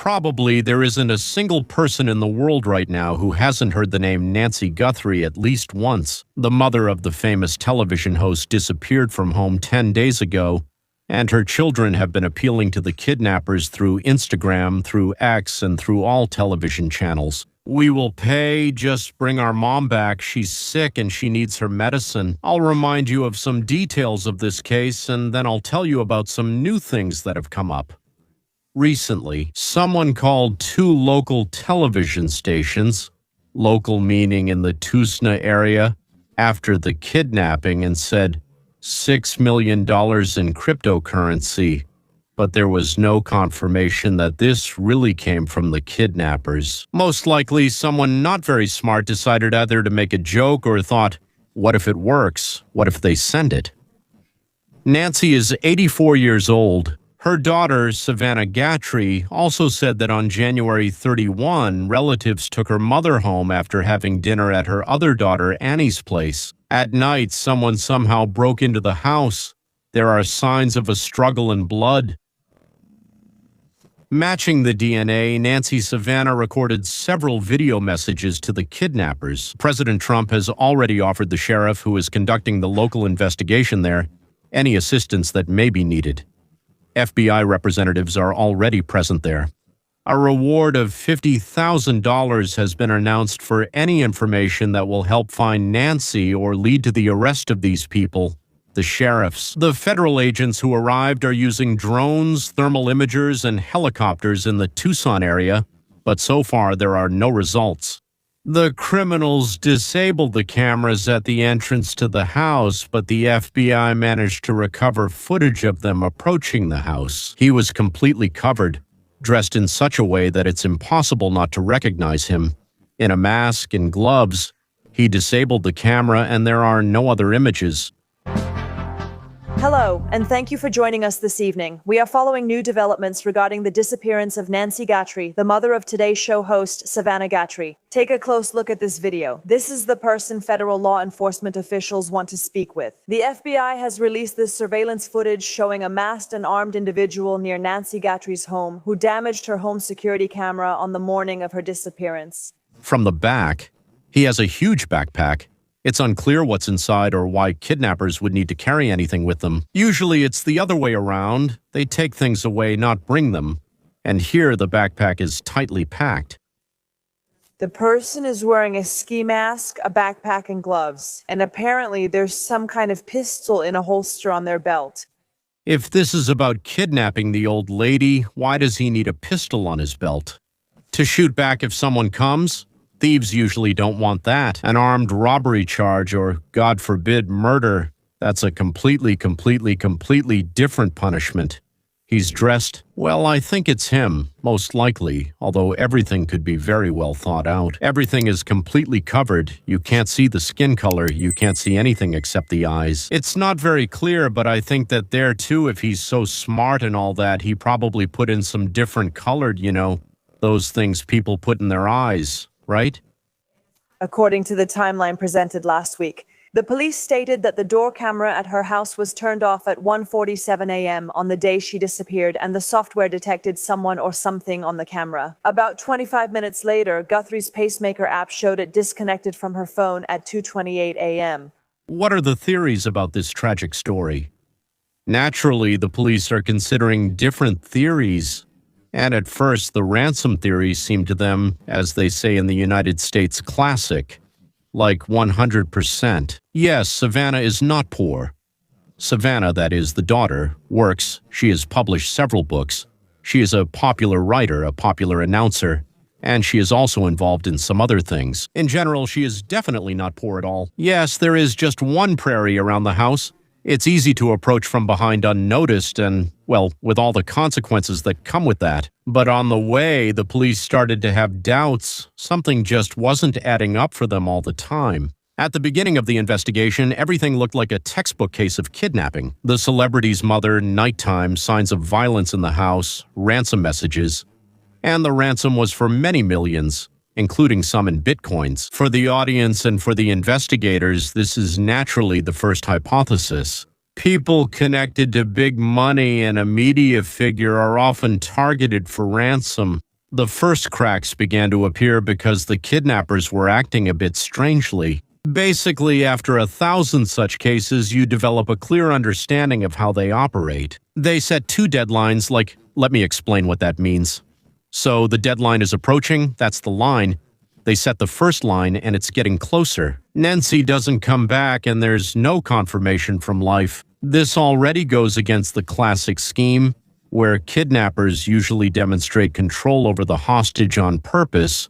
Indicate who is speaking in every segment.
Speaker 1: Probably there isn't a single person in the world right now who hasn't heard the name Nancy Guthrie at least once. The mother of the famous television host disappeared from home 10 days ago, and her children have been appealing to the kidnappers through Instagram, through X, and through all television channels. "We will pay, just bring our mom back. She's sick and she needs her medicine." I'll remind you of some details of this case, and then I'll tell you about some new things that have come up. Recently, someone called 2 local television stations, local meaning in the Tusna area, after the kidnapping and said $6 million in cryptocurrency, but there was no confirmation that this really came from the kidnappers. Most likely, someone not very smart decided either to make a joke or thought, what if it works? What if they send it? Nancy is 84 years old. Her daughter, Savannah Guthrie, also said that on January 31, relatives took her mother home after having dinner at her other daughter, Annie's place. At night, someone somehow broke into the house. There are signs of a struggle and blood. Matching the DNA, Nancy Savannah recorded several video messages to the kidnappers. President Trump has already offered the sheriff who is conducting the local investigation there any assistance that may be needed. FBI representatives are already present there. A reward of $50,000 has been announced for any information that will help find Nancy or lead to the arrest of these people. The sheriffs, the federal agents who arrived, are using drones, thermal imagers, and helicopters in the Tucson area, but so far there are no results. The criminals disabled the cameras at the entrance to the house, but the FBI managed to recover footage of them approaching the house. He was completely covered, dressed in such a way that it's impossible not to recognize him. In a mask and gloves, he disabled the camera and there are no other images.
Speaker 2: Hello, and thank you for joining us this evening. We are following new developments regarding the disappearance of Nancy Guthrie, the mother of today's show host, Savannah Guthrie. Take a close look at this video. This is the person federal law enforcement officials want to speak with. The FBI has released this surveillance footage showing a masked and armed individual near Nancy Guthrie's home who damaged her home security camera on the morning of her disappearance.
Speaker 1: From the back, he has a huge backpack. It's unclear what's inside or why kidnappers would need to carry anything with them. Usually it's the other way around. They take things away, not bring them. And here the backpack is tightly packed.
Speaker 2: The person is wearing a ski mask, a backpack, and gloves. And apparently there's some kind of pistol in a holster on their belt.
Speaker 1: If this is about kidnapping the old lady, why does he need a pistol on his belt? To shoot back if someone comes? Thieves usually don't want that. An armed robbery charge or, God forbid, murder. That's a completely different punishment. He's dressed, well, I think it's him, most likely, although everything could be very well thought out. Everything is completely covered. You can't see the skin color. You can't see anything except the eyes. It's not very clear, but I think that there too, if he's so smart and all that, he probably put in some different colored, those things people put in their eyes. Right?
Speaker 2: According to the timeline presented last week, the police stated that the door camera at her house was turned off at 1:47 a.m. on the day she disappeared, and the software detected someone or something on the camera. About 25 minutes later, Guthrie's pacemaker app showed it disconnected from her phone at 2:28 a.m.
Speaker 1: What are the theories about this tragic story? Naturally, the police are considering different theories. And at first, the ransom theory seemed to them, as they say in the United States, classic. Like 100%. Yes, Savannah is not poor. Savannah, that is, the daughter, works. She has published several books. She is a popular writer, a popular announcer, and she is also involved in some other things. In general, she is definitely not poor at all. Yes, there is just one prairie around the house. It's easy to approach from behind unnoticed and, well, with all the consequences that come with that. But on the way, the police started to have doubts. Something just wasn't adding up for them all the time. At the beginning of the investigation, everything looked like a textbook case of kidnapping. The celebrity's mother, nighttime, signs of violence in the house, ransom messages. And the ransom was for many millions, including some in bitcoins. For the audience and for the investigators, this is naturally the first hypothesis. People connected to big money and a media figure are often targeted for ransom. The first cracks began to appear because the kidnappers were acting a bit strangely. Basically, after 1,000 such cases, you develop a clear understanding of how they operate. They set 2 deadlines, like, let me explain what that means. So the deadline is approaching, that's the line. They set the first line and it's getting closer. Nancy doesn't come back and there's no confirmation from life. This already goes against the classic scheme, where kidnappers usually demonstrate control over the hostage on purpose,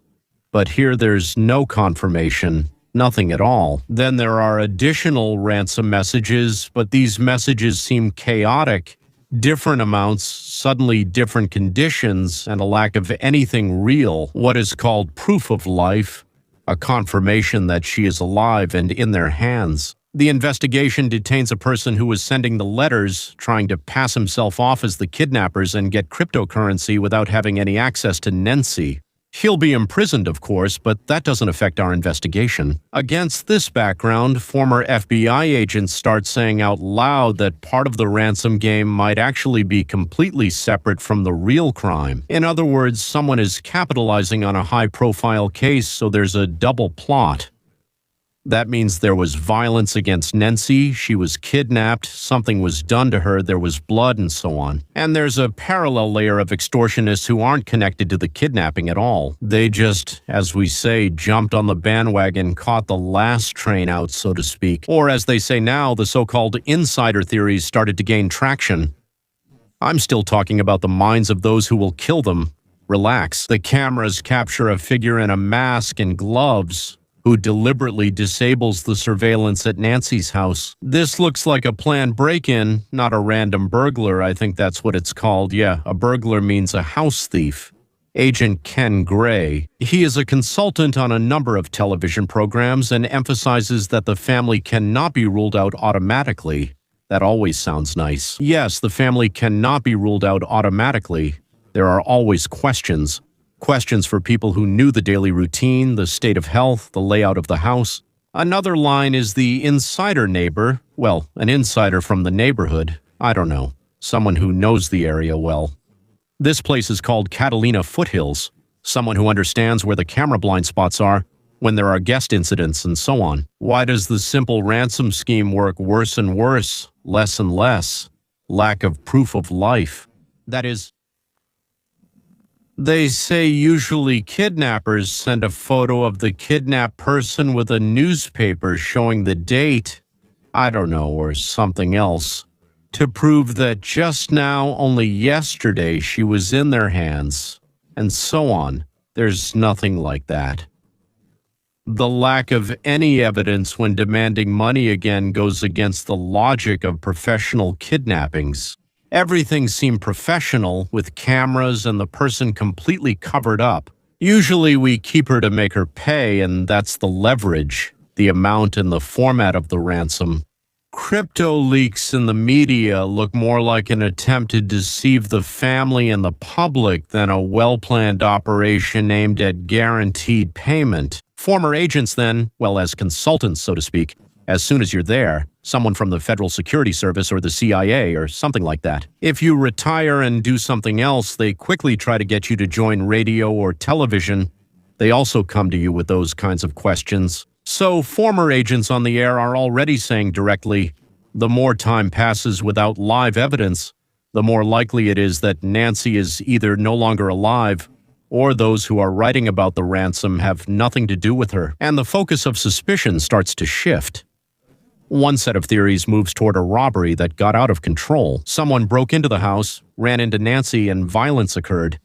Speaker 1: but here there's no confirmation, nothing at all. Then there are additional ransom messages, but these messages seem chaotic. Different amounts, suddenly different conditions, and a lack of anything real, what is called proof of life, a confirmation that she is alive and in their hands. The investigation detains a person who was sending the letters, trying to pass himself off as the kidnappers and get cryptocurrency without having any access to Nancy. He'll be imprisoned, of course, but that doesn't affect our investigation. Against this background, former FBI agents start saying out loud that part of the ransom game might actually be completely separate from the real crime. In other words, someone is capitalizing on a high-profile case, so there's a double plot. That means there was violence against Nancy, she was kidnapped, something was done to her, there was blood, and so on. And there's a parallel layer of extortionists who aren't connected to the kidnapping at all. They just, as we say, jumped on the bandwagon, caught the last train out, so to speak. Or as they say now, the so-called insider theories started to gain traction. I'm still talking about the minds of those who will kill them. Relax. The cameras capture a figure in a mask and gloves who deliberately disables the surveillance at Nancy's house. This looks like a planned break-in, not a random burglar. I think that's what it's called. Yeah, a burglar means a house thief. Agent Ken Gray. He is a consultant on a number of television programs and emphasizes that the family cannot be ruled out automatically. That always sounds nice. Yes, the family cannot be ruled out automatically. There are always questions. Questions for people who knew the daily routine, the state of health, the layout of the house. Another line is the insider neighbor. Well, an insider from the neighborhood. I don't know. Someone who knows the area well. This place is called Catalina Foothills. Someone who understands where the camera blind spots are, when there are guest incidents, and so on. Why does the simple ransom scheme work worse and worse, less and less? Lack of proof of life. That is, they say usually kidnappers send a photo of the kidnapped person with a newspaper showing the date, I don't know, or something else, to prove that just now, only yesterday, she was in their hands, and so on. There's nothing like that. The lack of any evidence when demanding money again goes against the logic of professional kidnappings. Everything seemed professional, with cameras and the person completely covered up. Usually we keep her to make her pay, and that's the leverage, the amount and the format of the ransom. Crypto leaks in the media look more like an attempt to deceive the family and the public than a well-planned operation aimed at guaranteed payment. Former agents then, well, as consultants, so to speak, as soon as you're there, someone from the Federal Security Service or the CIA or something like that. If you retire and do something else, they quickly try to get you to join radio or television. They also come to you with those kinds of questions. So former agents on the air are already saying directly, the more time passes without live evidence, the more likely it is that Nancy is either no longer alive or those who are writing about the ransom have nothing to do with her, and the focus of suspicion starts to shift. One set of theories moves toward a robbery that got out of control. Someone broke into the house, ran into Nancy, and violence occurred.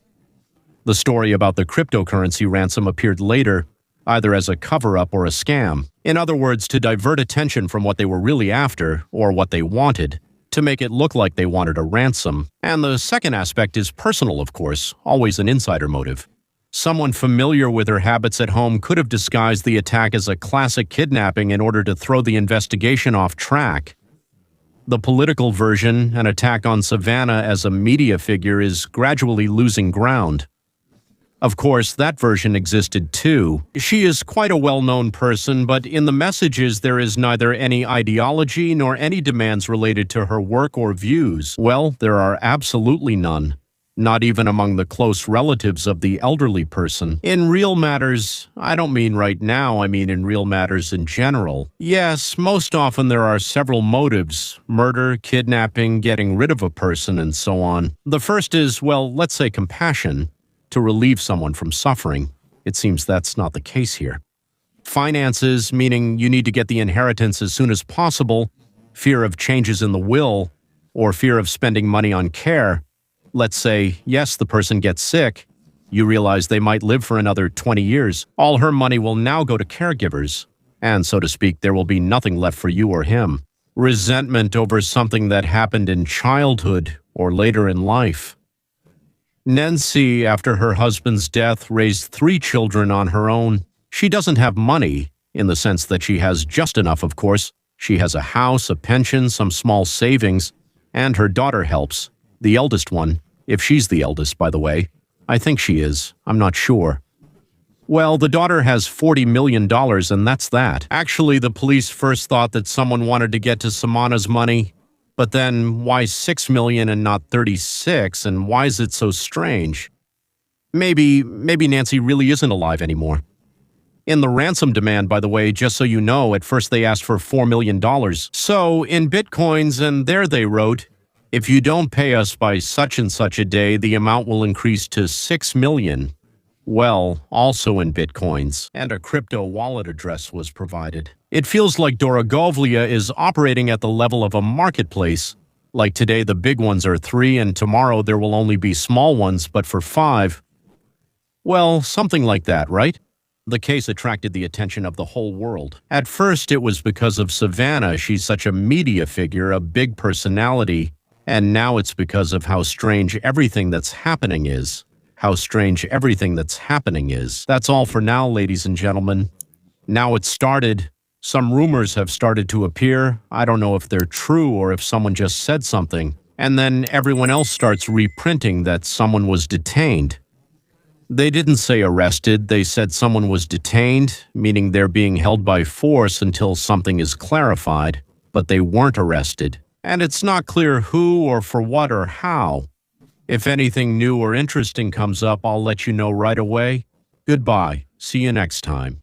Speaker 1: The story about the cryptocurrency ransom appeared later, either as a cover-up or a scam. In other words, to divert attention from what they were really after, or what they wanted, to make it look like they wanted a ransom. And the second aspect is personal, of course, always an insider motive. Someone familiar with her habits at home could have disguised the attack as a classic kidnapping in order to throw the investigation off track. The political version, an attack on Savannah as a media figure, is gradually losing ground. Of course, that version existed too. She is quite a well-known person, but in the messages there is neither any ideology nor any demands related to her work or views. Well, there are absolutely none. not even among the close relatives of the elderly person. In real matters, I don't mean right now, I mean in real matters in general. Yes, most often there are several motives: murder, kidnapping, getting rid of a person, and so on. The first is, well, let's say compassion, to relieve someone from suffering. It seems that's not the case here. Finances, meaning you need to get the inheritance as soon as possible, fear of changes in the will, or fear of spending money on care. Let's say, yes, the person gets sick. You realize they might live for another 20 years. All her money will now go to caregivers. And so to speak, there will be nothing left for you or him. Resentment over something that happened in childhood or later in life. Nancy, after her husband's death, raised 3 children on her own. She doesn't have money, in the sense that she has just enough, of course. She has a house, a pension, some small savings, and her daughter helps. The eldest one, if she's the eldest, by the way. I think she is. I'm not sure. Well, the daughter has $40 million, and that's that. Actually, the police first thought that someone wanted to get to Samana's money. But then, why $6 million and not 36, and why is it so strange? Maybe Nancy really isn't alive anymore. In the ransom demand, by the way, just so you know, at first they asked for $4 million. So, in bitcoins, and there they wrote, if you don't pay us by such and such a day, the amount will increase to $6 million. Well, also in bitcoins, and a crypto wallet address was provided. It feels like Dorogovlia is operating at the level of a marketplace. Like today the big ones are 3, and tomorrow there will only be small ones, but for 5. Well, something like that, right? The case attracted the attention of the whole world. At first it was because of Savannah. She's such a media figure, a big personality. And now it's because of how strange everything that's happening is. How strange everything that's happening is. That's all for now, ladies and gentlemen. Now it's started. Some rumors have started to appear. I don't know if they're true or if someone just said something. And then everyone else starts reprinting that someone was detained. They didn't say arrested. They said someone was detained, meaning they're being held by force until something is clarified. But they weren't arrested. And it's not clear who or for what or how. If anything new or interesting comes up, I'll let you know right away. Goodbye. See you next time.